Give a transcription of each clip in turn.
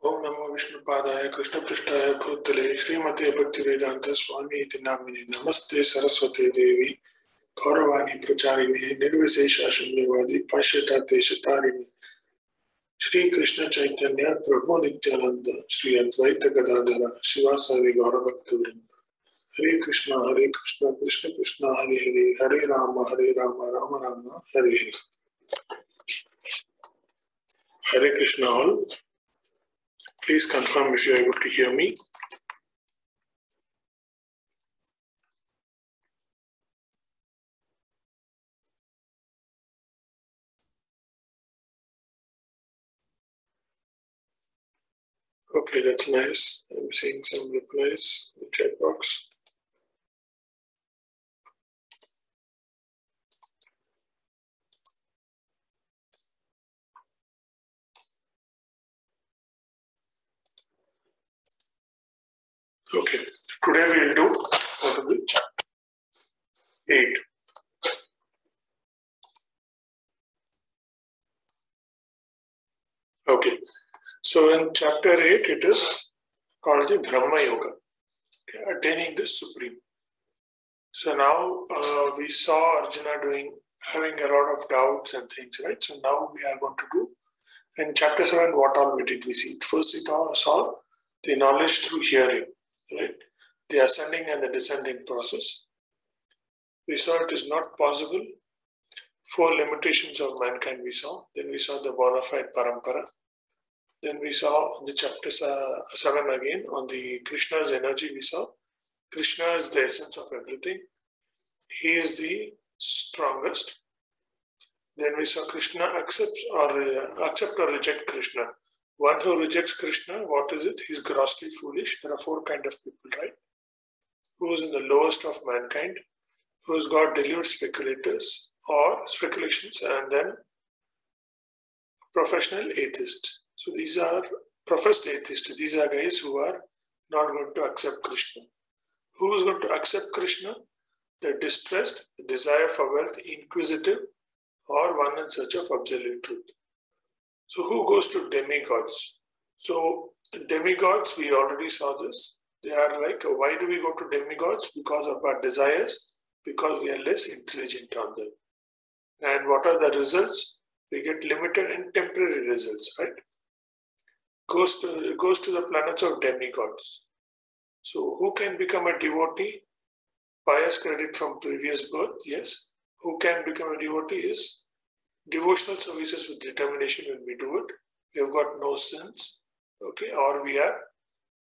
ओम नमो विष्णुपादाय कृष्णपृष्ठाय भूतले श्रीमते भक्तिवेदांत स्वामी इति नामिने नमस्ते सरस्वती देवी गौरवाणी प्रचारिणे निर्विशेष शून्यवादी पाश्चात्य शतारिणे श्री कृष्ण चैतन्य प्रभु नित्यानंद श्री अद्वैत गदाधर शिवासादि गौरभक्तवृंद हरे Krishna Krishna Krishna Hare Hare Hare Ram Ram Ram Hare Hare Hare Krishna all. Please confirm if you are able to hear me. Okay, that's nice. I'm seeing some replies in the chat box. Okay, today we will do out of the chapter 8. Okay, so in chapter 8 it is called the Brahma Yoga, okay, attaining the Supreme. So now we saw Arjuna having a lot of doubts and things, right? So now we are going to do in chapter 7 what all we did we see. First we saw the knowledge through hearing, right? The ascending and the descending process. We saw it is not possible. 4 limitations of mankind we saw. Then we saw the bona fide parampara. Then we saw the chapter 7 again on the Krishna's energy. We saw Krishna is the essence of everything. He is the strongest. Then we saw Krishna accept or reject Krishna. One who rejects Krishna, what is it? He is grossly foolish. There are 4 kinds of people, right? Who is in the lowest of mankind, who has got deluded speculators or speculations, and then professional atheists. So these are professed atheists. These are guys who are not going to accept Krishna. Who is going to accept Krishna? The distressed, the desire for wealth, inquisitive, or one in search of absolute truth. So who goes to demigods? So demigods, we already saw this. They are like, why do we go to demigods? Because of our desires, because we are less intelligent on them. And what are the results? We get limited and temporary results, right? Goes to the planets of demigods. So who can become a devotee? Pious credit from previous birth, yes. Who can become a devotee is devotional services with determination. When we do it, we have got no sins, okay, or we are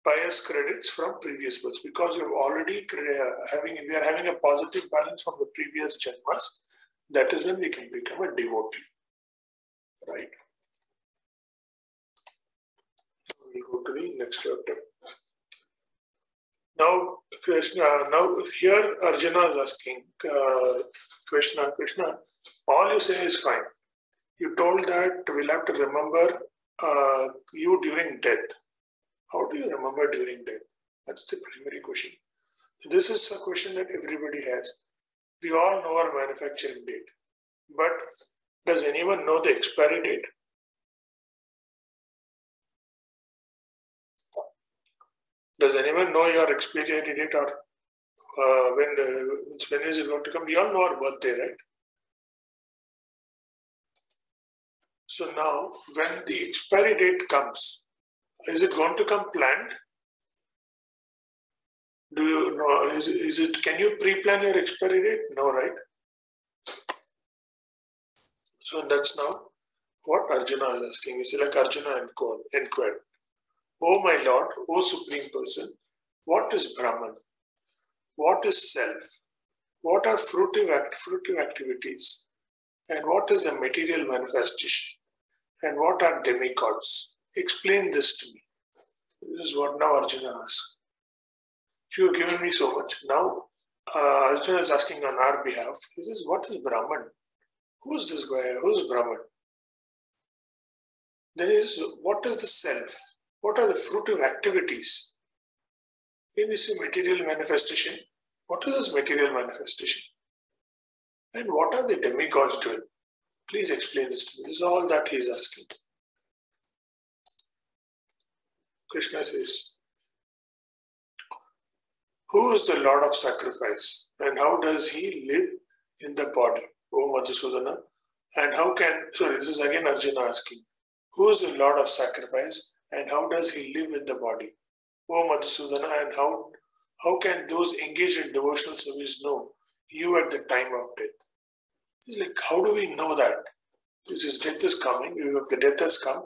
pious credits from previous births, because we have already we are having a positive balance from the previous janmas. That is when we can become a devotee, right? So we'll go to the next chapter. Now here Arjuna is asking Krishna, all you say is fine. You told that we'll have to remember you during death. How do you remember during death? That's the primary question. This is a question that everybody has. We all know our manufacturing date, but does anyone know the expiry date? Does anyone know your expiry date, or when is it going to come? We all know our birthday, right? So now, when the expiry date comes, is it going to come planned? Do you know? Is it? Can you pre-plan your expiry date? No, right? So that's now what Arjuna is asking. It's like Arjuna inquired, "Oh my Lord, O Supreme Person, what is Brahman? What is self? What are fruitive activities? And what is the material manifestation? And what are demigods? Explain this to me." This is what now Arjuna asks. You have given me so much. Now Arjuna is asking on our behalf. He says, what is Brahman? Who is this guy? Who is Brahman? Then he says, what is the self? What are the fruitive activities? Then we see material manifestation. What is this material manifestation? And what are the demigods doing? Please explain this to me. This is all that he is asking. Krishna says, who is the Lord of sacrifice and how does he live in the body? O Madhusudana. And how can, sorry, this is again Arjuna asking, who is the Lord of sacrifice and how does he live in the body? O Madhusudana, and how can those engaged in devotional service know you at the time of death? It's like, how do we know that? This is death is coming, if the death has come,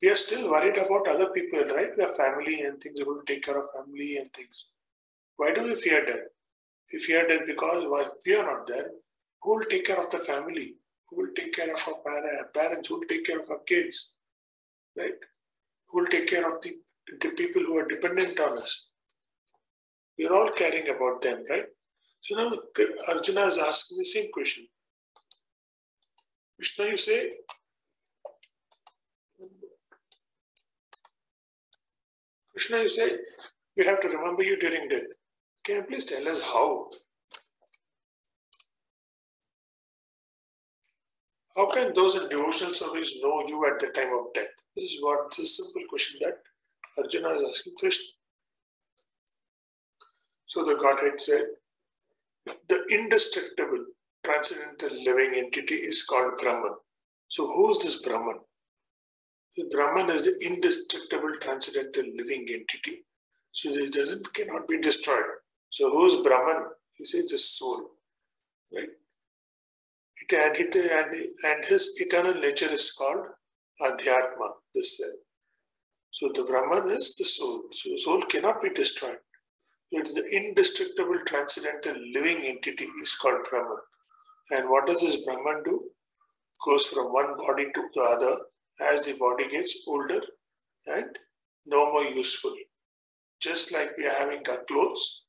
we are still worried about other people, right? We have family and things, we will take care of family and things. Why do we fear death? We fear death because while we are not there, who will take care of the family? Who will take care of our parents? Who will take care of our kids? Right? Who will take care of the people who are dependent on us? We are all caring about them, right? So now Arjuna is asking the same question. Krishna, you say, we have to remember you during death. Can you please tell us how? How can those in devotional service know you at the time of death? This is a simple question that Arjuna is asking Krishna. So the Godhead said, the indestructible, transcendental living entity is called Brahman. So who is this Brahman? The Brahman is the indestructible, transcendental living entity. So this cannot be destroyed. So who is Brahman? He says the soul, right? And his eternal nature is called Adhyatma, the self. So the Brahman is the soul. So the soul cannot be destroyed. It is the indestructible, transcendental living entity is called Brahman. And what does this Brahman do? Goes from one body to the other as the body gets older and no more useful. Just like we are having our clothes,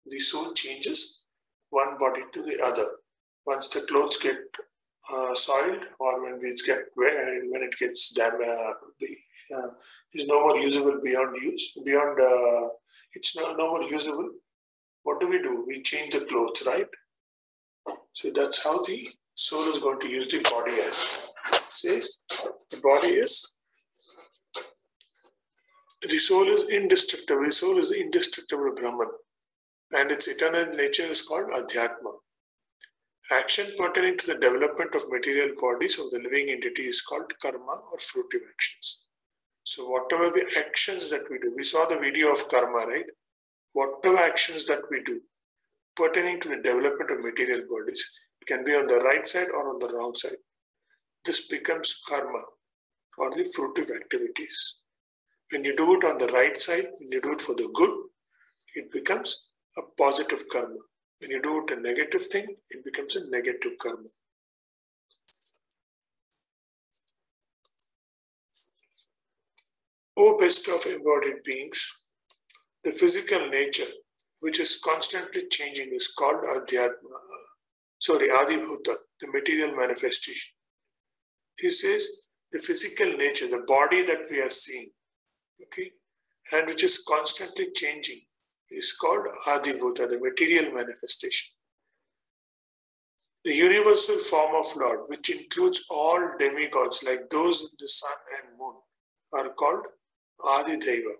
the soul changes one body to the other. Once the clothes get soiled or when it gets damaged, is no more usable beyond use. It's no more usable. What do? We change the clothes, right? So that's how the soul is going to use the body as. It says the soul is indestructible. The soul is the indestructible Brahman. And its eternal nature is called Adhyatma. Action pertaining to the development of material bodies of the living entity is called karma or fruitive actions. So whatever the actions that we do, we saw the video of karma, right? Whatever actions that we do pertaining to the development of material bodies, it can be on the right side or on the wrong side. This becomes karma or the fruitive activities. When you do it on the right side, when you do it for the good, it becomes a positive karma. When you do it a negative thing, it becomes a negative karma. O best of embodied beings, the physical nature, which is constantly changing, is called Adibhuta, the material manifestation. He says the physical nature, the body that we are seeing, okay, and which is constantly changing, is called Adibhuta, the material manifestation. The universal form of Lord, which includes all demigods like those in the sun and moon, are called Adideva.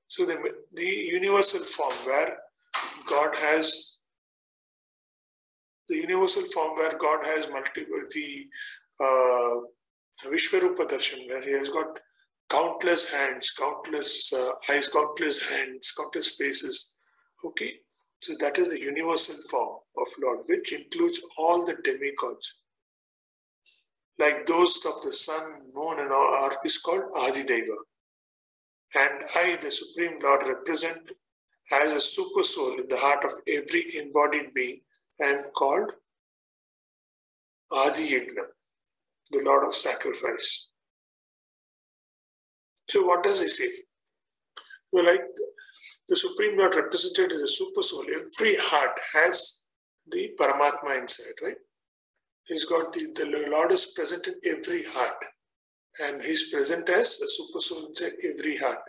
So the universal form where God has multiple, the Vishvarupa Darshan, where he has got countless hands, countless eyes, countless hands, countless faces. Okay, so that is the universal form of Lord, which includes all the demigods. Like those of the sun, moon, and all is called Adideva. And I, the Supreme Lord, represent as a super soul in the heart of every embodied being. I am called Adi Yajna, the Lord of sacrifice. So what does he say? Well, like the Supreme Lord represented as a super soul, every heart has the Paramatma inside, right? He's got the Lord is present in every heart. And he's present as a super soul inside every heart.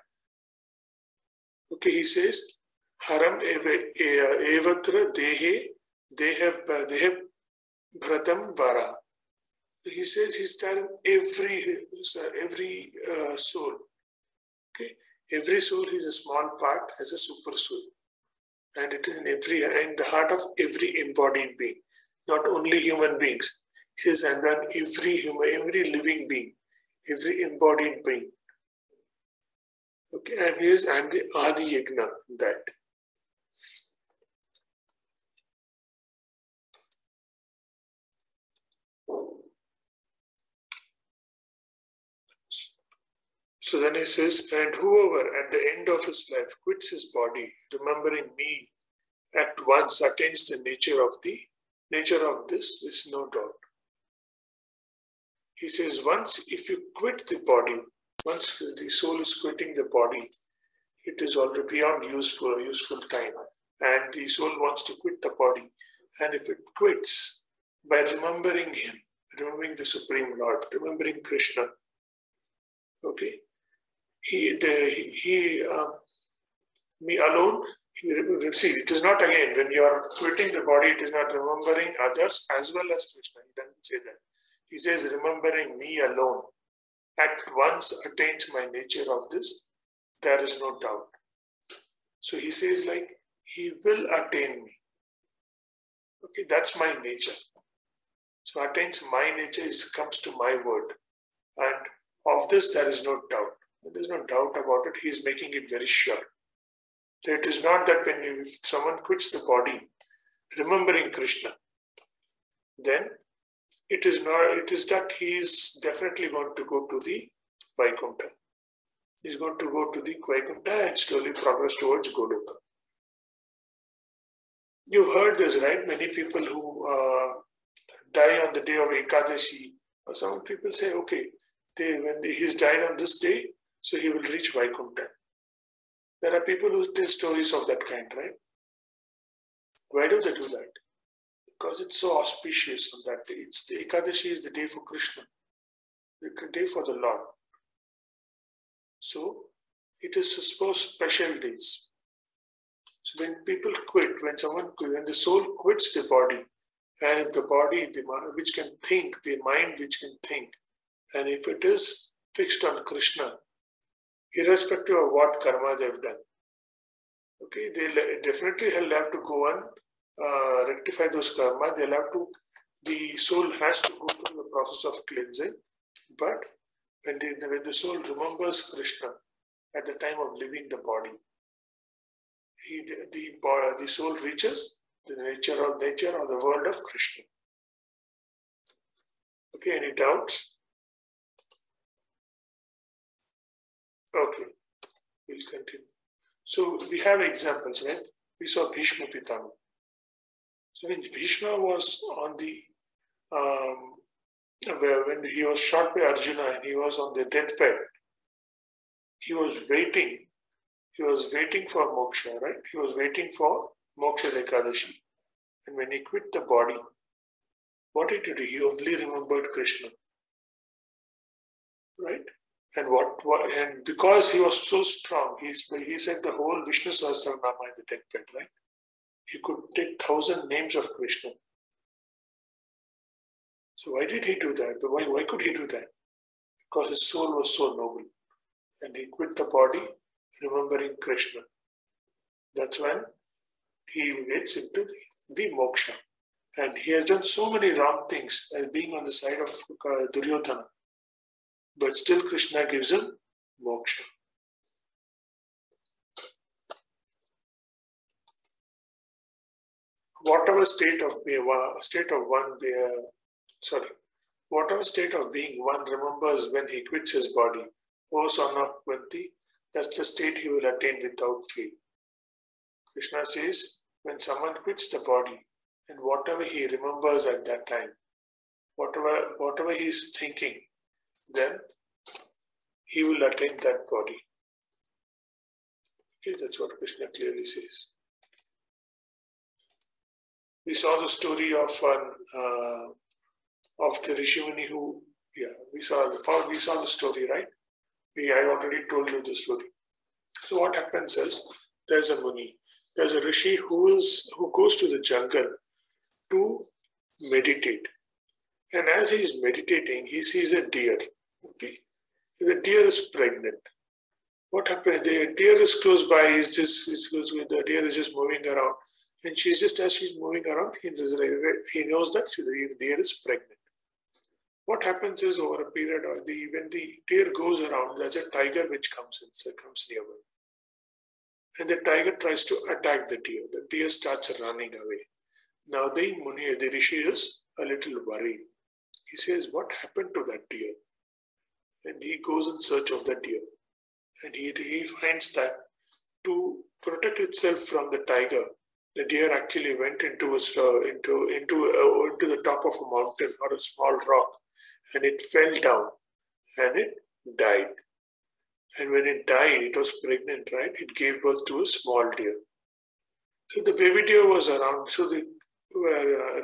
Okay, he says, Haram evatra dehe bhratam vara. He says he's there in every soul. Every soul is a small part as a super soul. And it is in the heart of every embodied being, not only human beings. He says, and then every living being, every embodied being. Okay, and I'm the Adi Yagna in that. So then he says, and whoever at the end of his life quits his body, remembering me, at once attains the nature of this, is no doubt. He says, once if you quit the body, once the soul is quitting the body, it is already beyond useful time. And the soul wants to quit the body. And if it quits by remembering him, remembering the Supreme Lord, remembering Krishna, okay, me alone, see, it is not again, when you are quitting the body, it is not remembering others as well as Krishna. He doesn't say that. He says, remembering me alone at once attains my nature of this, there is no doubt. So he says, like, he will attain me. Okay, that's my nature. So attains my nature, comes to my word. And of this, there is no doubt. There is no doubt about it. He is making it very sure. So it is not that if someone quits the body, remembering Krishna, then it is that he is definitely going to go to the Vaikuntha. He is going to go to the Vaikuntha and slowly progress towards Goloka. You've heard this, right? Many people who die on the day of Ekadashi, or some people say, okay, he's died on this day, so he will reach Vaikuntha. There are people who tell stories of that kind, right? Why do they do that? Because it's so auspicious on that day. It's the Ekadashi is the day for Krishna, the day for the Lord. So it is supposed special days. So when people quit, when the soul quits the body, and if the body, which can think, the mind which can think, and if it is fixed on Krishna, irrespective of what karma they've done, okay, they definitely will have to go and rectify those karma. The soul has to go through the process of cleansing. But when the soul remembers Krishna at the time of leaving the body, the soul reaches the nature or the world of Krishna. Okay, any doubts? Okay, we'll continue. So we have examples, right? We saw Bhishma Pitama. So when Bhishma was on the, when he was shot by Arjuna and he was on the deathbed, he was waiting for moksha, right? He was waiting for moksha Ekadashi. And when he quit the body, what did he do? He only remembered Krishna, right? And and because he was so strong, he said the whole Vishnu Sahasranama in the deathbed, right? He could take 1,000 names of Krishna. So why did he do that? Why could he do that? Because his soul was so noble. And he quit the body remembering Krishna. That's when he gets into the moksha. And he has done so many wrong things as being on the side of Duryodhana. But still Krishna gives him moksha. Whatever state of being one remembers when he quits his body, O son of Kunti, that's the state he will attain without fail. Krishna says, when someone quits the body, and whatever he remembers at that time, whatever he is thinking, then he will attain that body. Okay, that's what Krishna clearly says. We saw the story of the Rishimuni who, we saw the story, right? I already told you the story. So what happens is, there's a Muni, there's a Rishi who goes to the jungle to meditate. And as he's meditating, he sees a deer. Okay? The deer is pregnant. What happened? The deer is close by. The deer is just moving around, and she's just as she's moving around, he knows that the deer is pregnant. What happens is over a period, when the deer goes around, there's a tiger which comes nearby, and the tiger tries to attack the deer. The deer starts running away. Now the rishi is a little worried. He says, "What happened to that deer?" And he goes in search of the deer, and he finds that to protect itself from the tiger, the deer actually went into the top of a mountain or a small rock, and it fell down and it died. And when it died, it was pregnant, right? It gave birth to a small deer. So the baby deer was around. So the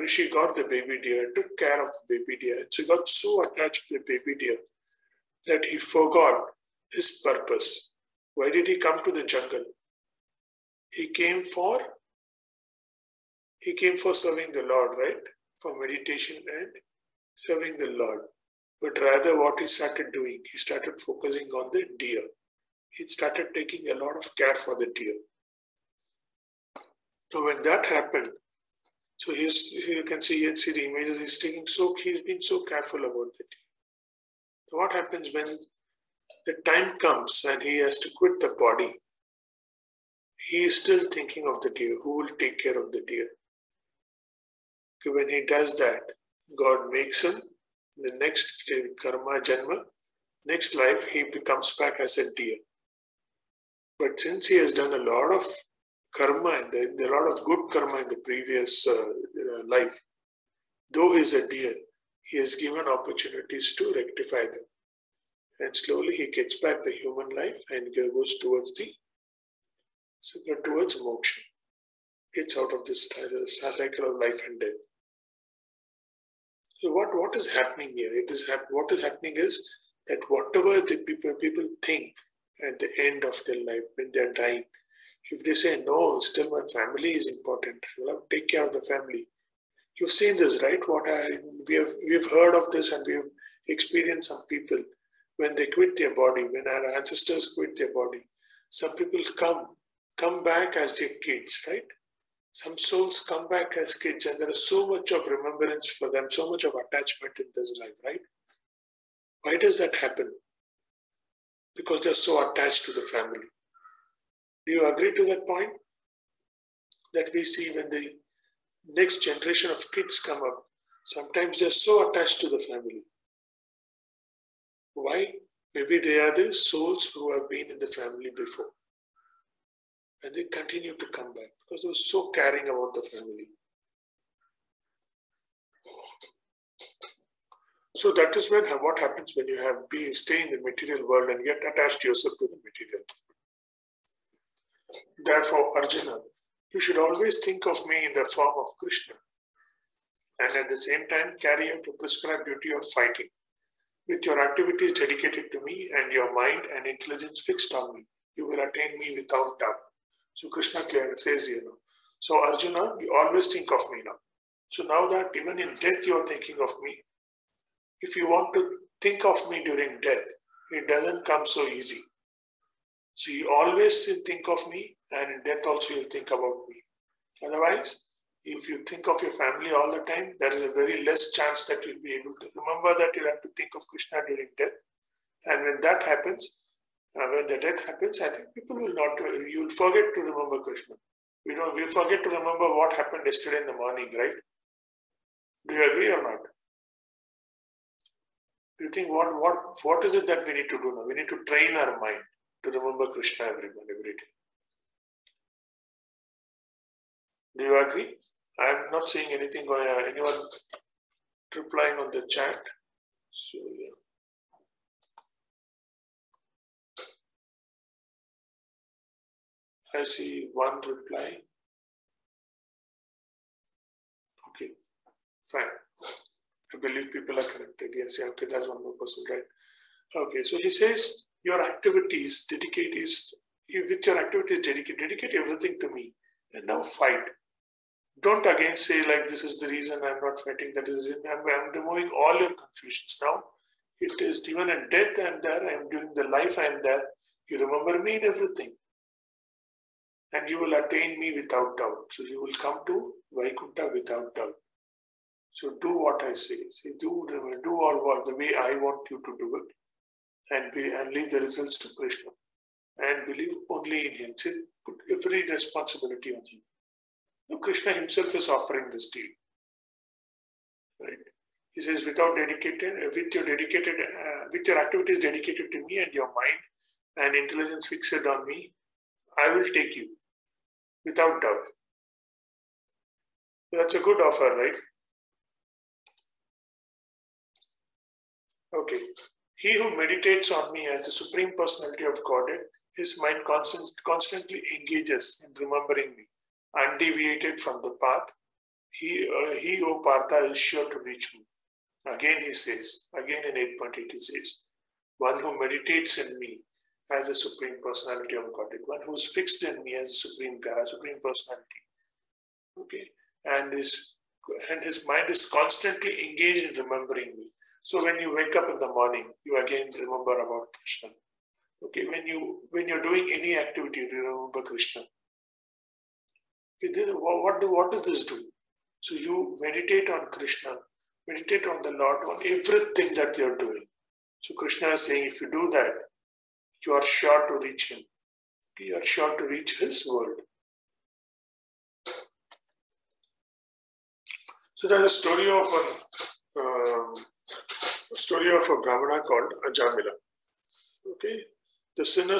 rishi got the baby deer, took care of the baby deer. And so he got so attached to the baby deer that he forgot his purpose. Why did he come to the jungle? He came for serving the Lord, right? For meditation and serving the Lord. But rather what he started doing, he started focusing on the deer. He started taking a lot of care for the deer. So when that happened, so you can see the images, he's been so careful about the deer. So what happens when the time comes and he has to quit the body? He is still thinking of the deer. Who will take care of the deer? Okay, when he does that, God makes him the next karma janma, next life, he becomes back as a deer. But since he has done a lot of karma, a lot of good karma in the previous life, though he is a deer, he is given opportunities to rectify them. And slowly he gets back the human life and goes towards moksha. Gets out of this cycle of life and death. So what is happening here? What is happening is that whatever the people think at the end of their life, when they're dying, if they say, "No, still my family is important, I will take care of the family." You've seen this, right? We've heard of this, and we've experienced some people when they quit their body, when our ancestors quit their body. Some people come back as their kids, right? Some souls come back as kids, and there is so much of remembrance for them, so much of attachment in this life, right? Why does that happen? Because they're so attached to the family. Do you agree to that point? That we see when the next generation of kids come up, sometimes they're so attached to the family. Why? Maybe they are the souls who have been in the family before. And they continue to come back because they were so caring about the family. So that is what happens when you stay in the material world and get attached yourself to the material. Therefore, Arjuna, you should always think of me in the form of Krishna, and at the same time carry out your prescribed duty of fighting. With your activities dedicated to me and your mind and intelligence fixed on me, you will attain me without doubt. So Krishna clearly says here now. So Arjuna, you always think of me now. So now that even in death you are thinking of me, if you want to think of me during death, it doesn't come so easy. So you always think of me, and in death also you'll think about me. Otherwise, if you think of your family all the time, there is a very less chance that you'll be able to remember that you'll have to think of Krishna during death. And when that happens, when the death happens, I think people will not, you'll forget to remember Krishna. We forget to remember what happened yesterday in the morning, right? Do you agree or not? Do you think what is it that we need to do now? We need to train our mind to remember Krishna every day. Do you agree? I am not seeing anything going on. Anyone replying on the chat? So yeah. I see one reply. Okay, fine. I believe people are connected. Yes, yeah, okay, that's one more person, right? Okay, so he says, your activities, dedicate everything to me, and now fight. Don't again say like, this is the reason I'm not fighting, that is the reason. I'm removing all your confusions now. It is even in death I'm there, I'm during the life I'm there. You remember me in everything. And you will attain me without doubt. So you will come to Vaikuntha without doubt. So do what I say. Do all what the way I want you to do it, and leave the results to Krishna. And believe only in him. See, put every responsibility on him. Now, Krishna himself is offering this deal. Right? He says, with your activities dedicated to me and your mind and intelligence fixed on me, I will take you without doubt. That's a good offer, right? Okay. He who meditates on me as the Supreme Personality of Godhead, his mind constantly engages in remembering me, undeviated from the path. He, O Partha, is sure to reach me. Again he says, again in 8.8 he says, one who meditates in me as the Supreme Personality of Godhead, one who is fixed in me as the Supreme God, Supreme Personality. Okay, and his mind is constantly engaged in remembering me. So when you wake up in the morning, you again remember about Krishna. Okay, when you're doing any activity, you remember Krishna. Okay, what does this do? So you meditate on Krishna, meditate on the Lord, on everything that you're doing. So Krishna is saying, if you do that, you are sure to reach him. You are sure to reach his world. So there's a story of a Brahmana called Ajamila. Okay, the sinner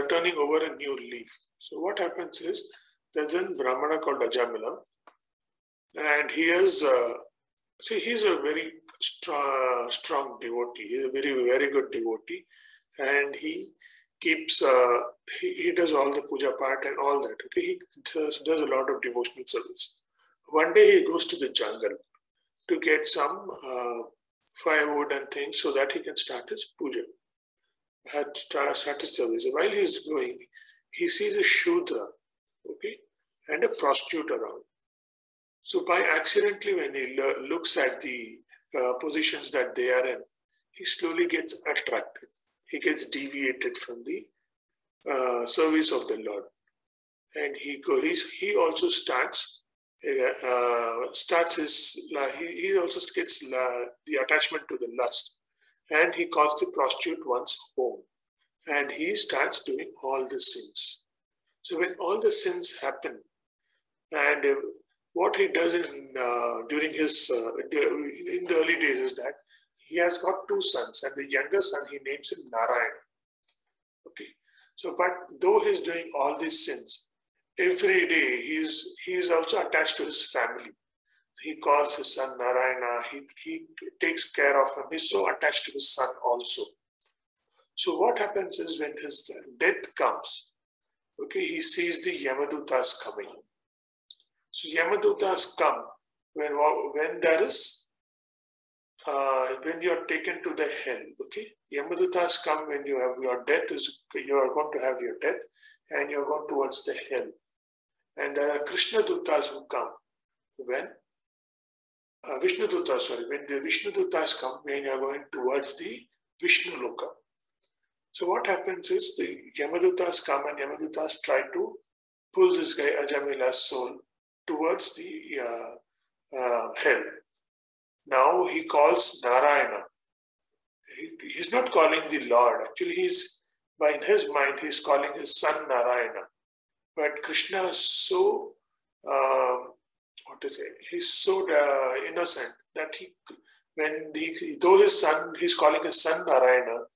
turning over a new leaf. So what happens is there's a Brahmana called Ajamila, and he's a very strong devotee. He's a very, very good devotee, and he keeps he does all the puja part and all that. Okay, he does a lot of devotional service. One day he goes to the jungle to get some firewood and things so that he can start his puja, start his service. While he is going, he sees a Shudra, okay, and a prostitute around. So by accidentally, when he looks at the positions that they are in, he slowly gets attracted. He gets deviated from the service of the Lord, and he also starts he also gets the attachment to the lust, and he calls the prostitute once home, and he starts doing all the sins. So when all the sins happen, and what he does during his in the early days is that he has got two sons, and the younger son he names him Narayana. Okay, so but though he's doing all these sins, every day he is also attached to his family. He calls his son Narayana. He takes care of him. He's so attached to his son also. So what happens is when his death comes, okay, he sees the Yamadutas coming. So Yamadutas come when there is when you are taken to the hell. Okay, Yamadutas come when you are going to have your death, and you are going towards the hell. And there are Krishna Dutas who come when Vishnu Dutas, when the Vishnu Dutas come when you are going towards the Vishnu Loka. So what happens is the Yamadutas come, and Yamadutas try to pull this guy Ajamila's soul towards the hell. Now he calls Narayana. He's not calling the Lord. Actually, in his mind, he's calling his son Narayana. But Krishna is so, he's so innocent that though his son, he's calling his son Narayana,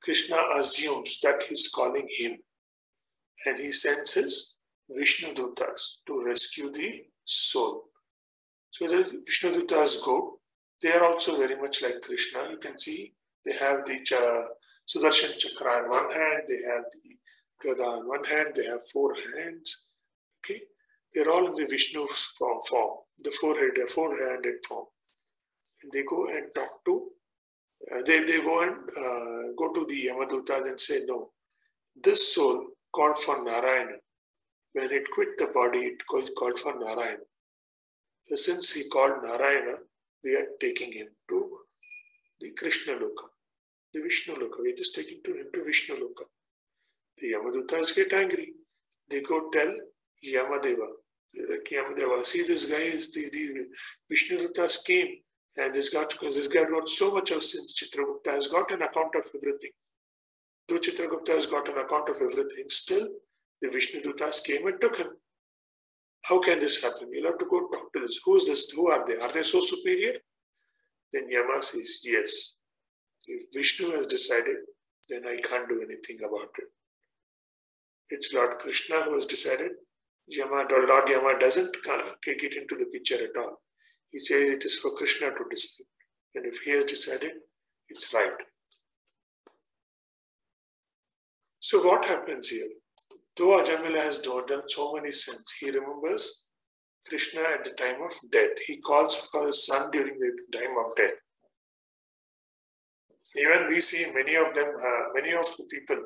Krishna assumes that he's calling him. And he sends his Vishnu Dutas to rescue the soul. So the Vishnu Dutas go. They are also very much like Krishna. You can see they have the Sudarshan Chakra on one hand, they have the Gada on one hand, they have 4 hands. Okay, they're all in the Vishnu form, the four-handed form. And they go and talk to, they go and go to the Yamadutas and say, no, this soul called for Narayana. When it quit the body, it called for Narayana. So since he called Narayana, we are taking him to the Krishna Loka, the Vishnu Loka. We are just taking him The Yamadutas get angry. They go tell Yamadeva. Yamadeva, see this guy is the Vishnudutas came and this guy got so much of sins. Chitragupta has got an account of everything. Though Chitragupta has got an account of everything, still the Vishnudutas came and took him. How can this happen? You'll have to go talk to this. Who is this? Who are they? Are they so superior? Then Yama says, yes. If Vishnu has decided, then I can't do anything about it. It's Lord Krishna who has decided. Lord Yama doesn't take it into the picture at all. He says it is for Krishna to decide. And if he has decided, it's right. So what happens here? Though Ajamila has done so many sins, he remembers Krishna at the time of death. He calls for his son during the time of death. Even we see many of them, many of the people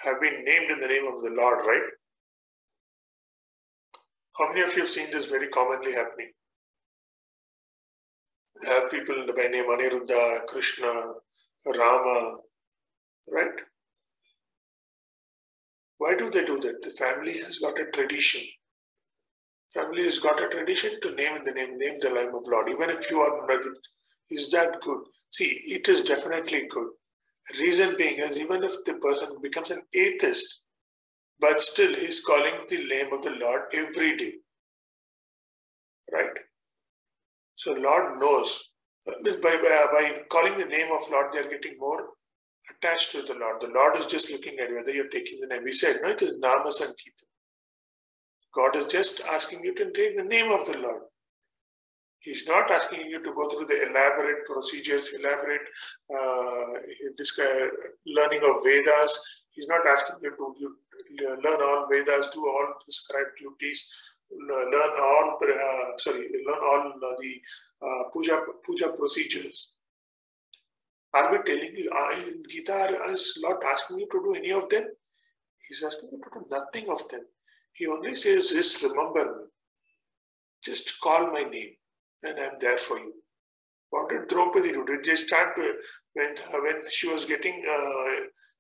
have been named in the name of the Lord, right? How many of you have seen this very commonly happening? People by name Aniruddha, Krishna, Rama, right? Why do they do that? The family has got a tradition. Family has got a tradition to name the name of Lord. Even if you are not, is that good? See, it is definitely good. Reason being is even if the person becomes an atheist, but still he is calling the name of the Lord every day. Right? So Lord knows. By calling the name of Lord, they are getting more attached to the Lord. The Lord is just looking at whether you're taking the name. We said, no, it is Nama Sankirtan. God is just asking you to take the name of the Lord. He's not asking you to go through the elaborate procedures, elaborate learning of Vedas. He's not asking you to learn all Vedas, do all prescribed duties, learn all the puja procedures. Are we telling you, in Gita, is Lord asking you to do any of them? He's asking you to do nothing of them. He only says, just remember me. Just call my name and I'm there for you. What did Draupadi do? Did they start when she was getting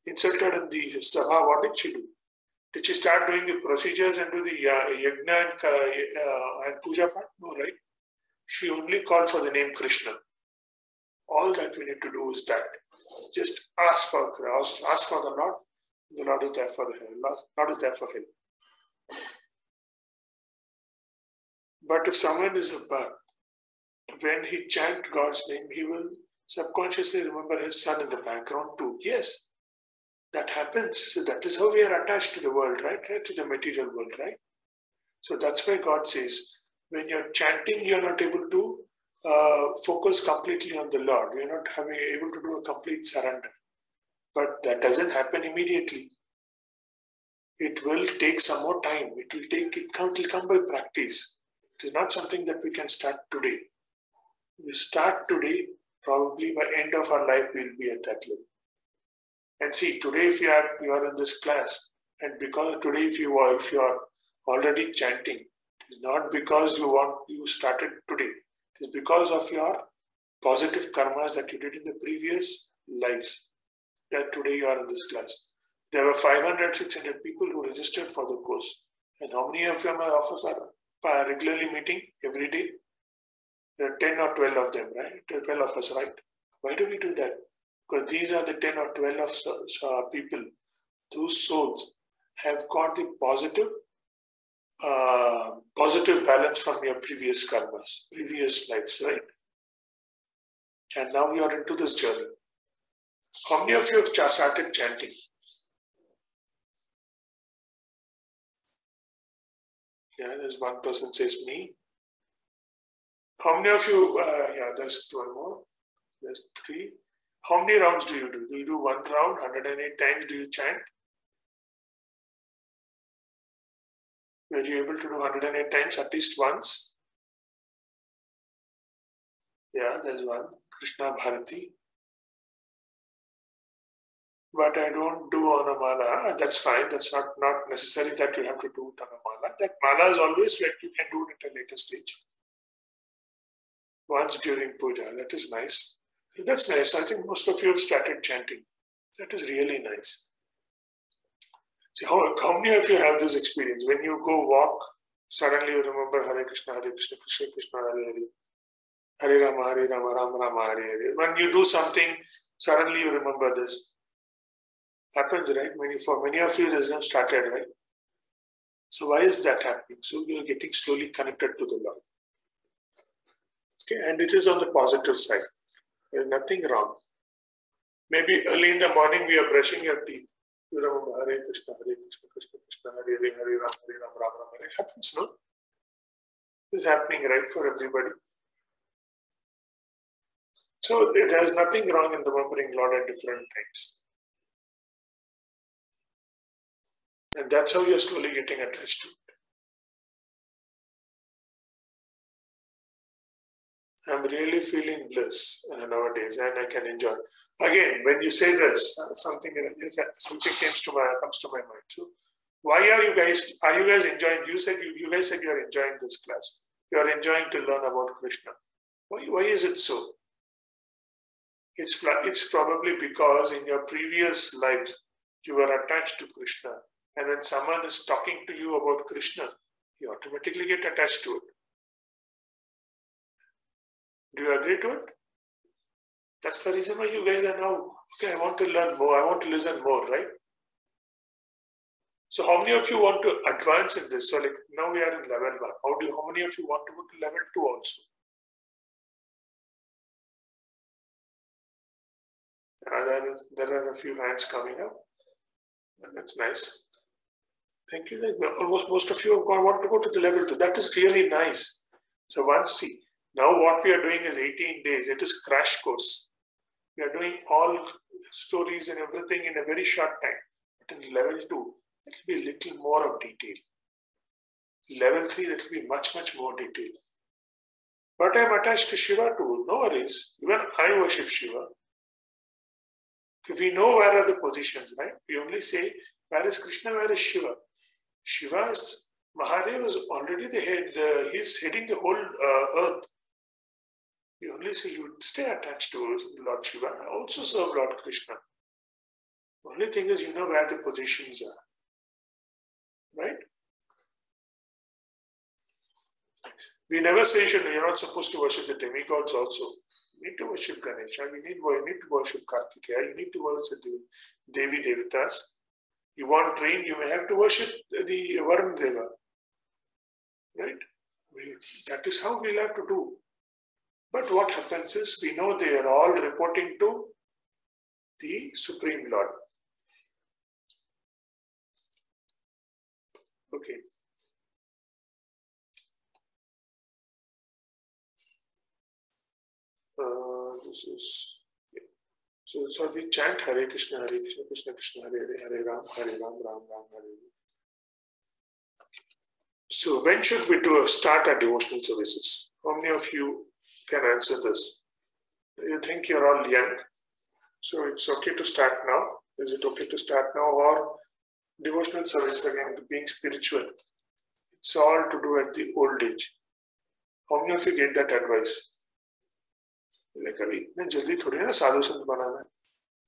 insulted in the Sabha? What did she do? Did she start doing the procedures and do the yajna and puja part? No, right? She only called for the name Krishna. All that we need to do is that. Just ask for the Lord. The Lord is there for him. Lord is there for him. But if someone is a bhakt, when he chants God's name, he will subconsciously remember his son in the background too. Yes, that happens. So that is how we are attached to the world, right? To the material world, right? So that's why God says, when you're chanting, you're not able to focus completely on the Lord. You're not able to do a complete surrender. But that doesn't happen immediately. It will take some more time. It will come by practice. It is not something that we can start today. We start today, probably by end of our life, we'll be at that level. And see, today if you are in this class, and because today if you are already chanting, it's not because you started today. It is because of your positive karmas that you did in the previous lives, that today you are in this class. There were 500, 600 people who registered for the course. And how many of them of us are regularly meeting every day? There are 10 or 12 of them, right? 12 of us, right? Why do we do that? Because these are the 10 or 12 of people whose souls have got the positive balance from your previous karmas, previous lives, right? And now you are into this journey. How many of you have started chanting? Yeah, there's one person says me. How many of you, there's one more. There's 3. How many rounds do you do? Do you do one round, 108 times do you chant? Were you able to do 108 times at least once? Yeah, there's one. Krishna Bharati. But I don't do on a mala. That's fine. That's not necessary that you have to do it on a mala. That mala is always like you can do it at a later stage. Once during puja. That is nice. That's nice. I think most of you have started chanting. That is really nice. See, how many of you have this experience? When you go walk, suddenly you remember Hare Krishna, Krishna Krishna, Hare Hare. Hare Rama, Rama Rama, Hare Hare. When you do something, suddenly you remember this. Happens, right? For many of you, this has started, right? So why is that happening? So you are getting slowly connected to the Lord. Okay, and it is on the positive side. There is nothing wrong. Maybe early in the morning we are brushing your teeth. You remember Hare Krishna, Krishna Krishna, Hare Hare, Hare Rama, Rama Rama. It happens, no? This is happening, right, for everybody. So it has nothing wrong in remembering Lord at different times. And that's how you're slowly getting attached to it. I'm really feeling bliss nowadays, and I can enjoy. Again, when you say this, something comes to my mind. So, why are you guys enjoying? You guys said you are enjoying this class. You are enjoying to learn about Krishna. Why is it so? It's probably because in your previous life you were attached to Krishna, and when someone is talking to you about Krishna, you automatically get attached to it. Do you agree to it? That's the reason why you guys are now, okay, I want to learn more, I want to listen more, right? So how many of you want to advance in this? So like now we are in level 1. How many of you want to go to level 2 also? There are a few hands coming up. That's nice. Thank you. Almost most of you want to go to the level 2. That is really nice. So see, now what we are doing is 18 days. It is crash course. We are doing all stories and everything in a very short time. But in level 2, it will be a little more of detail. Level 3, it will be much, much more detail. But I am attached to Shiva too. No worries. Even I worship Shiva. We know where are the positions, right? We only say, where is Krishna, where is Shiva? Shiva is, Mahadev is already the head, he is heading the whole earth. You only say you stay attached to Lord Shiva and also serve Lord Krishna. The only thing is you know where the positions are. Right? We never say you're not supposed to worship the demigods also. You need to worship Ganesha, you need to worship Kartikeya, you need to worship the Devi Devatas. You want rain, you may have to worship the Varun Deva. Right? That is how we'll have to do. But what happens is, we know they are all reporting to the Supreme Lord. Okay. This is, yeah. So we chant Hare Krishna, Krishna Krishna, Hare Hare, Hare Ram, Ram Ram, Hare Hare. So when should we start our devotional services? How many of you can answer this? You think you're all young, so it's okay to start now? Is it okay to start now? Or devotional service again, being spiritual? It's all to do at the old age. How many of you get that advice? Like, you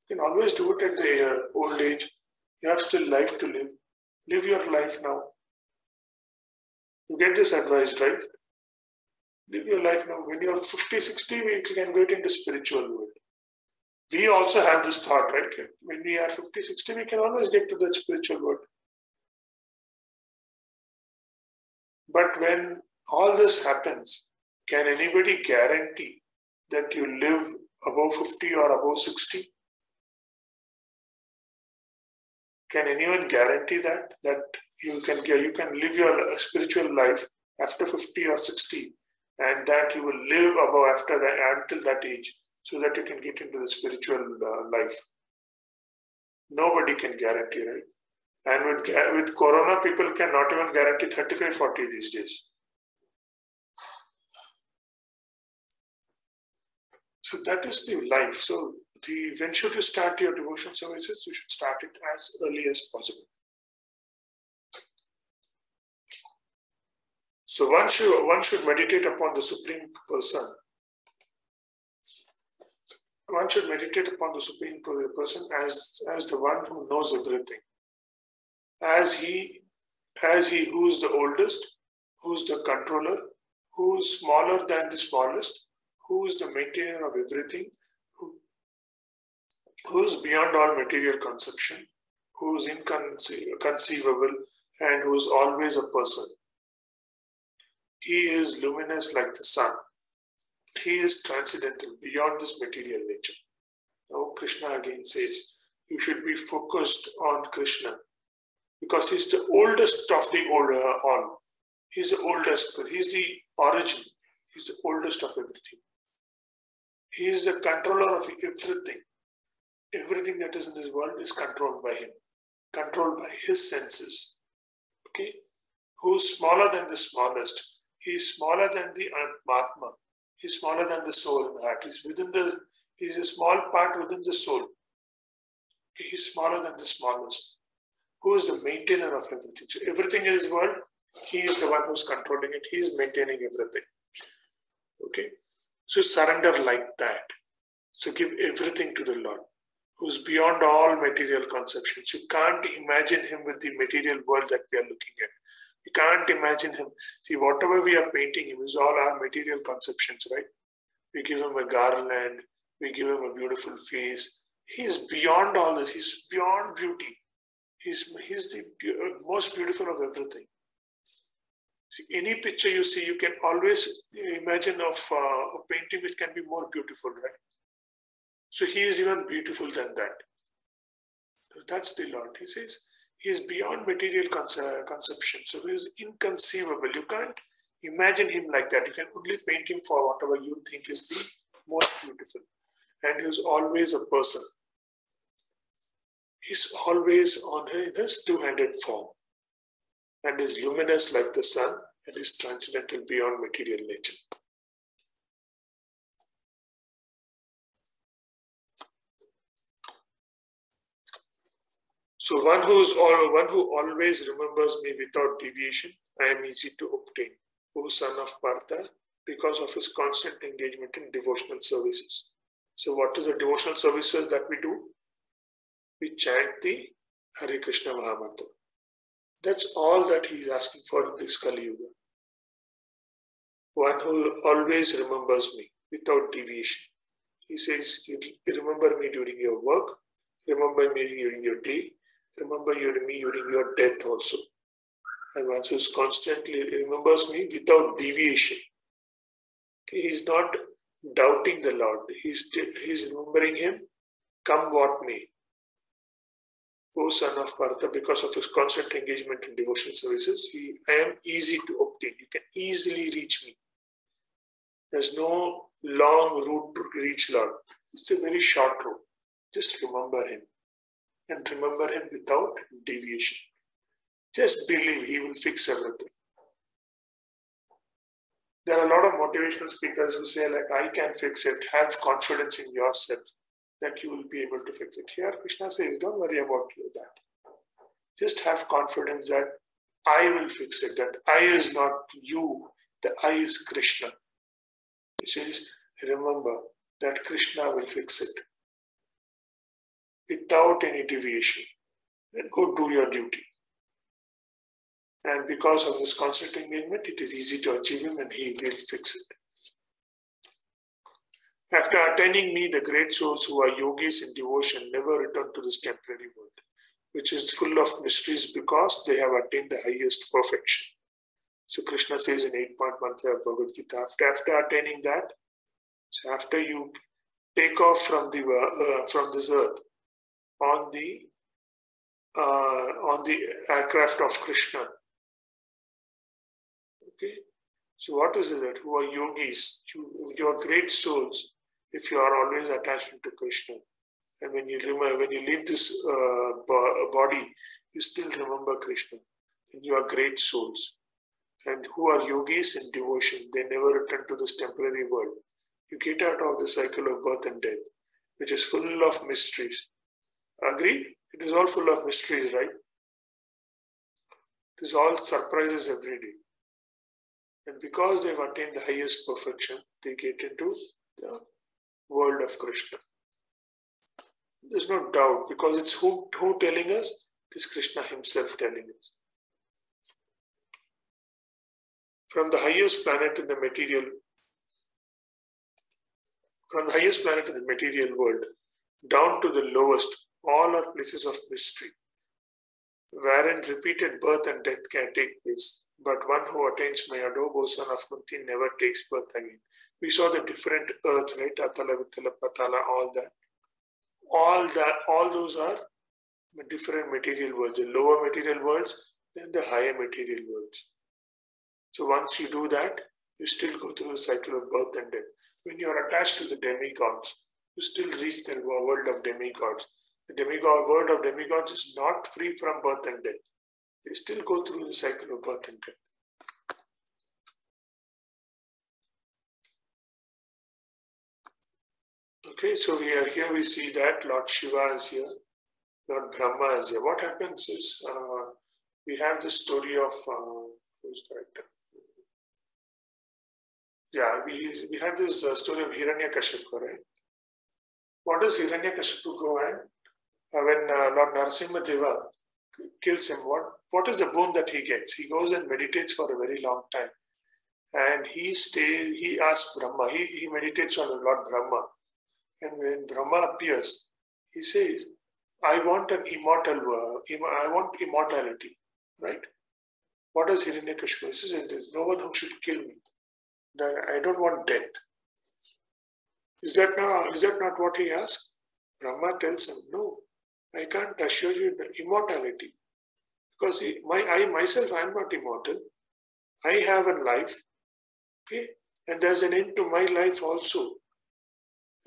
can always do it at the old age. You have still life to live. Live your life now. You get this advice, right? Live your life now. When you're 50, 60, we can get into spiritual world. We also have this thought, right? Like when we are 50, 60, we can always get to the spiritual world. But when all this happens, can anybody guarantee that you live above 50 or above 60? Can anyone guarantee that you can live your spiritual life after 50 or 60, and that you will live above after that until that age, so that you can get into the spiritual life? Nobody can guarantee, right? And with Corona, people cannot even guarantee 35, 40 these days. So that is the life. So when should you start your devotion services? You should start it as early as possible. So one should meditate upon the Supreme Person. One should meditate upon the Supreme Person as the one who knows everything. as he who is the oldest, who is the controller, who is smaller than the smallest, who is the maintainer of everything, who is beyond all material conception, who is inconceivable, and who is always a person. He is luminous like the sun. He is transcendental, beyond this material nature. Now Krishna again says, you should be focused on Krishna because he's the oldest of the all. He's the oldest, he's the origin. He's the oldest of everything. He is the controller of everything. Everything that is in this world is controlled by him, controlled by his senses. Okay? Who is smaller than the smallest? He is smaller than the Atma. He is smaller than the soul in the heart. He's a small part within the soul. He is smaller than the smallest. Who is the maintainer of everything? So everything in this world, he is the one who's controlling it. He is maintaining everything. Okay? So surrender like that. So give everything to the Lord, who's beyond all material conceptions. You can't imagine him with the material world that we are looking at. You can't imagine him. See, whatever we are painting him is all our material conceptions, right? We give him a garland. We give him a beautiful face. He is beyond all this. He's beyond beauty. He's the most beautiful of everything. See, any picture you see, you can always imagine of a painting which can be more beautiful, right? So he is even beautiful than that. So that's the Lord. He says he is beyond material conception. So he is inconceivable. You can't imagine him like that. You can only paint him for whatever you think is the most beautiful. And he is always a person. He's always in his two-handed form and is luminous like the sun and is transcendental beyond material nature. So one who always remembers me without deviation, I am easy to obtain. O son of Partha, because of his constant engagement in devotional services. So what is the devotional services that we do? We chant the Hare Krishna Mahamantra. That's all that he is asking for in this Kali Yuga. One who always remembers me without deviation. He says, remember me during your work, remember me during your day, remember me during your death also. And one who constantly remembers me without deviation. He is not doubting the Lord. He's remembering him, come what may. O son of Partha, because of his constant engagement in devotional services, I am easy to obtain. You can easily reach me. There's no long route to reach Lord. It's a very short route. Just remember him. And remember him without deviation. Just believe he will fix everything. There are a lot of motivational speakers who say, like, I can fix it. Have confidence in yourself that you will be able to fix it. Here, Krishna says, don't worry about that. Just have confidence that I will fix it. That I is not you. The I is Krishna. He says, remember that Krishna will fix it without any deviation. Then go do your duty. And because of this constant engagement, it is easy to achieve him and he will fix it. After attaining me, the great souls who are yogis in devotion never return to this temporary world, which is full of mysteries because they have attained the highest perfection. So Krishna says in 8.15 of Bhagavad Gita, after attaining that, so after you take off from this earth on the aircraft of Krishna. Okay, so what is it? Who are yogis? You are great souls. If you are always attached to Krishna, and when you leave this body, you still remember Krishna, and you are great souls. And who are yogis in devotion? They never return to this temporary world. You get out of the cycle of birth and death, which is full of mysteries. Agreed? It is all full of mysteries, right? It is all surprises every day. And because they have attained the highest perfection, they get into the world of Krishna. There's no doubt, because it's who telling us? It is Krishna himself telling us. From the highest planet in the material world, down to the lowest, all are places of mystery, wherein repeated birth and death can take place. But one who attains Mayado, son of Kunti, never takes birth again. We saw the different earths, right? Atala, Vitala, Patala, all those are different material worlds. The lower material worlds, then the higher material worlds. So once you do that, you still go through the cycle of birth and death. When you are attached to the demigods, you still reach the world of demigods. The world of demigods is not free from birth and death. They still go through the cycle of birth and death. Okay, so we see that Lord Shiva is here, Lord Brahma is here. What happens is, we have the story of, who's that? Yeah, we have this story of Hiranyakashipu, right? What does Hiranyakashipu go and when Lord Narasimha Deva kills him, what is the boon that he gets? He goes and meditates for a very long time. And he asks Brahma, he meditates on Lord Brahma. And when Brahma appears, he says, I want I want immortality, right? What does Hiranyakashipu say? He says, there's no one who should kill me. I don't want death. Is that not what he asked? Brahma tells him, no, I can't assure you immortality. Because I myself am not immortal. I have a life, okay? And there's an end to my life also.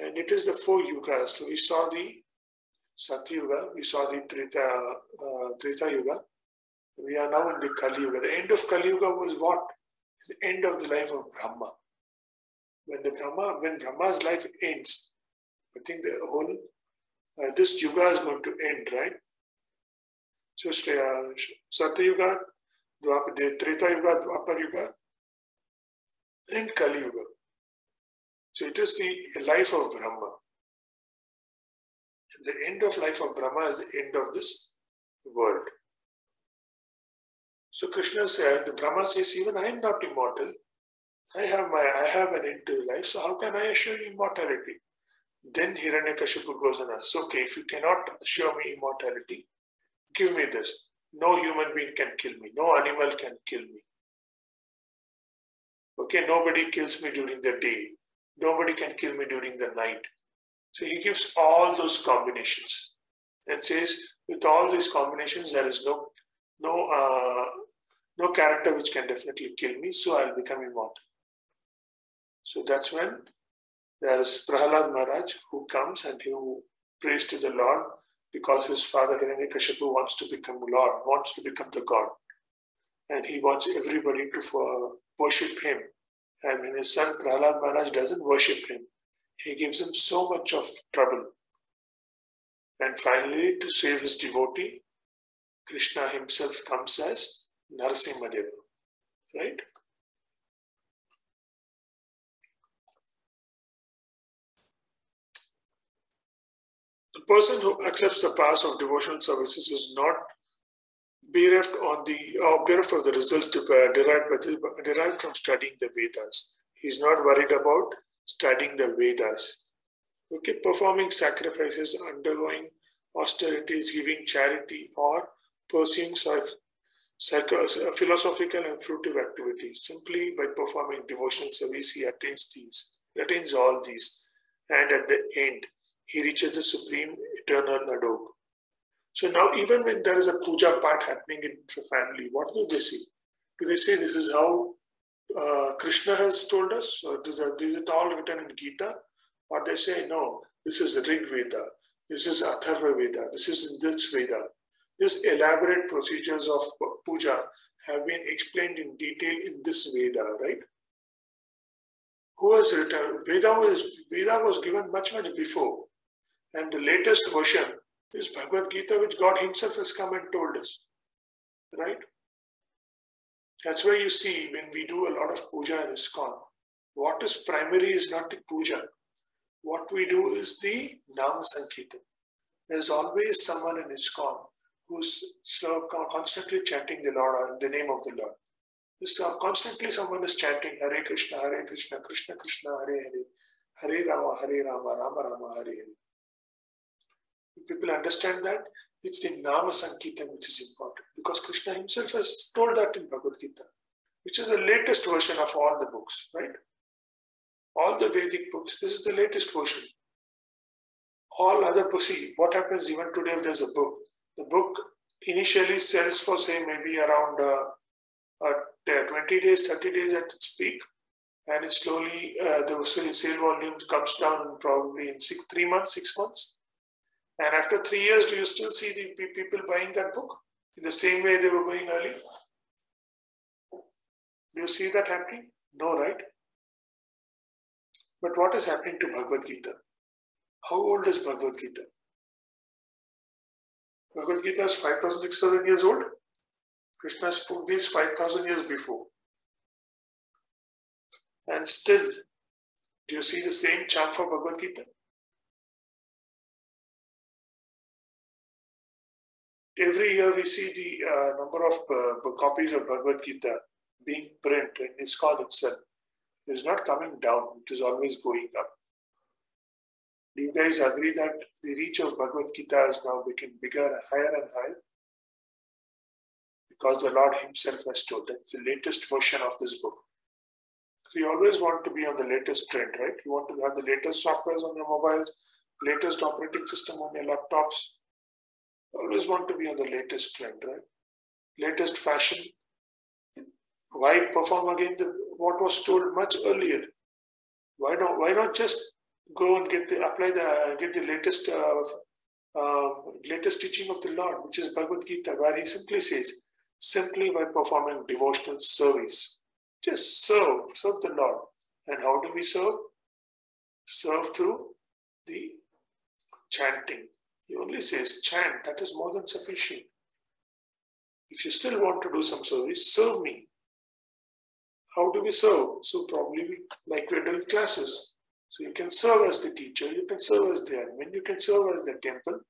And it is the 4 yugas. So we saw the Satya Yuga, we saw the Treta Yuga. We are now in the Kali Yuga. The end of Kali Yuga was what? It's the end of the life of Brahma. When Brahma's life ends, I think the whole this Yuga is going to end, right? So Satya Yuga, Treta Yuga, Dwapar Yuga, and Kali Yuga. So it is the life of Brahma. And the end of life of Brahma is the end of this world. So Krishna said, the Brahma says, even I am not immortal. I have an end to life, so how can I assure you immortality? Then Hiranyakashipu goes and asks, okay, if you cannot assure me immortality, give me this. No human being can kill me. No animal can kill me. Okay, nobody kills me during the day. Nobody can kill me during the night. So he gives all those combinations and says, with all these combinations, there is no character which can definitely kill me, so I'll become immortal. So that's when there is Prahalad Maharaj who comes and who prays to the Lord because his father Hiranyakashipu wants to become Lord, wants to become the God. And he wants everybody to worship him. And when his son Prahalad Maharaj doesn't worship him, he gives him so much of trouble. And finally, to save his devotee, Krishna himself comes as Narasimha Deva, right? The person who accepts the path of devotional services is not bereft of the results derived from studying the Vedas. He is not worried about studying the Vedas. Okay, performing sacrifices, undergoing austerities, giving charity, or pursuing philosophical and fruitive activities. Simply by performing devotional service, he attains all these, and at the end, he reaches the supreme eternal adog. So now, even when there is a puja part happening in the family, what do they say? Do they say this is how Krishna has told us? Or is it all written in Gita? Or they say, no, this is Rig Veda, this is Atharva Veda, this is in this Veda. These elaborate procedures of puja have been explained in detail in this Veda, right? Who has written? Veda was given much before. And the latest version is Bhagavad Gita, which God himself has come and told us, right? That's why you see when we do a lot of puja in ISKCON, what is primary is not the puja. What we do is the Nama Sankirtan. There's always someone in ISKCON who's constantly chanting the Lord or the name of the Lord. Constantly someone is chanting Hare Krishna, Krishna Krishna, Hare Hare, Hare Rama, Rama Rama, Hare Hare. People understand that it's the Nama Sankirtan which is important, because Krishna himself has told that in Bhagavad Gita, which is the latest version of all the books, right? All the Vedic books, this is the latest version. All other books, see what happens even today if there's a book. The book initially sells for, say, maybe around 20 days, 30 days at its peak, and it slowly, the sale volume comes down probably in 6 months. And after 3 years, do you still see the people buying that book in the same way they were buying earlier? Do you see that happening? No, right? But what is happening to Bhagavad Gita? How old is Bhagavad Gita? Bhagavad Gita is 5,000, 6,000 years old. Krishna spoke this 5,000 years before. And still, do you see the same charm for Bhagavad Gita? Every year we see the number of copies of Bhagavad Gita being printed in ISKCON itself. It is not coming down, it is always going up. Do you guys agree that the reach of Bhagavad Gita is now becoming bigger and higher? Because the Lord himself has told that it's the latest version of this book. So you always want to be on the latest trend, right? You want to have the latest softwares on your mobiles, latest operating system on your laptops. You always want to be on the latest trend, right? Latest fashion. Why perform again what was told much earlier? Why not just go and get the latest latest teaching of the Lord, which is Bhagavad Gita, where he simply says, simply by performing devotional service, just serve the Lord. And how do we serve? Serve through the chanting. He only says chant, that is more than sufficient. If you still want to do some service, serve me. How do we serve? So probably like we're doing classes. So you can serve as the teacher, you can serve as the admin, you can serve as the temple.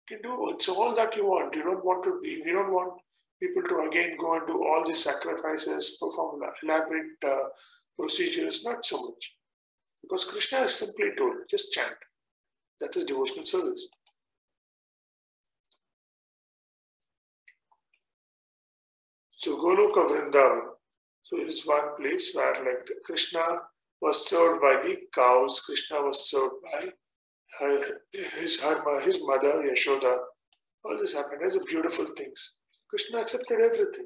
You can do it's all that you want. You don't want people to again go and do all the sacrifices, perform elaborate procedures, not so much. Because Krishna has simply told, just chant. That is devotional service. So Goloka Vrindavan. So it's one place where like Krishna was served by the cows, Krishna was served by his mother, Yashoda. All this happened. These are beautiful things. Krishna accepted everything.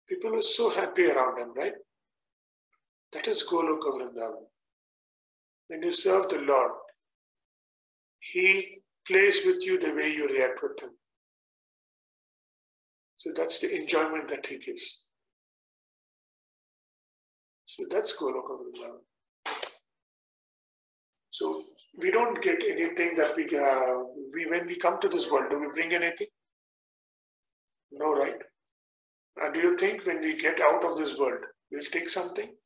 People were so happy around him, right? That is Goloka Vrindavan. When you serve the Lord, he plays with you the way you react with him. So that's the enjoyment that he gives. So that's Goloka Vrindavan. So we don't get anything that when we come to this world, do we bring anything? No, right? And do you think when we get out of this world, we'll take something?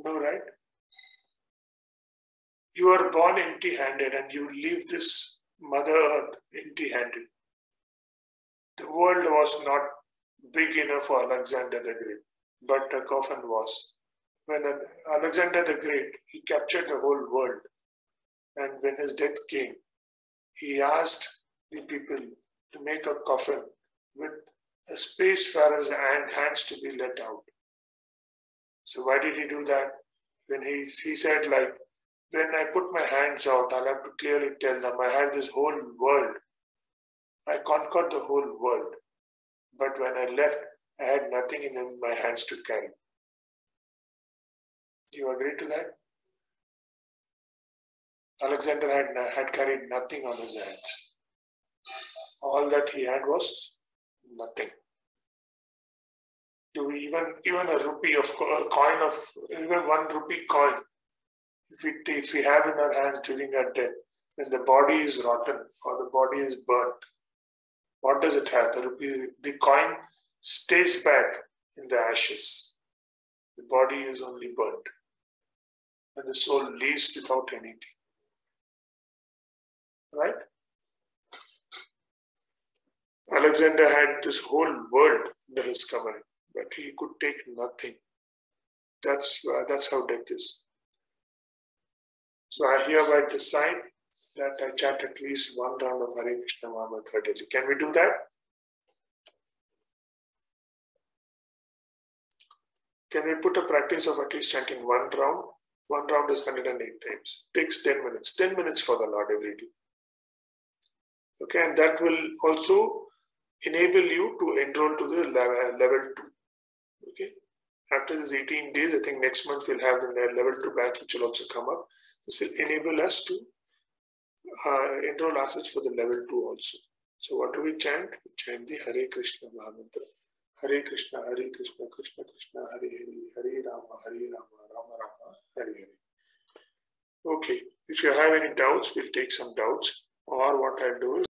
No, right? You are born empty-handed and you leave this Mother Earth empty-handed. The world was not big enough for Alexander the Great, but a coffin was. When Alexander the Great, he captured the whole world. And when his death came, he asked the people to make a coffin with a spacefarer's hands to be let out. So why did he do that? When he said, like, when I put my hands out, I'll have to clearly tell them I had this whole world. I conquered the whole world. But when I left, I had nothing in my hands to carry. Do you agree to that? Alexander had carried nothing on his hands. All that he had was nothing. Do we even a rupee of a coin of even 1 rupee coin? If we have in our hands during our death, when the body is rotten or the body is burnt, what does it have? The coin stays back in the ashes. The body is only burnt. And the soul leaves without anything. right? Alexander had this whole world under his covering, but he could take nothing. That's how death is. So I hereby decide that I chant at least one round of Hare Krishna Maha Mantra daily. Can we do that? Can we put a practice of at least chanting one round? One round is 108 times. It takes 10 minutes. 10 minutes for the Lord every day. Okay, and that will also enable you to enroll to the level 2. Okay, after this 18 days, I think next month we'll have the level 2 batch, which will also come up. This will enable us to enroll ourselves for the level 2 also. So what do we chant? We chant the Hare Krishna Maha Mantra. Hare Krishna, Krishna Krishna, Hare Hare, Hare Rama, Rama Rama, Hare Hare. Okay, if you have any doubts, we'll take some doubts. Or what I'll do is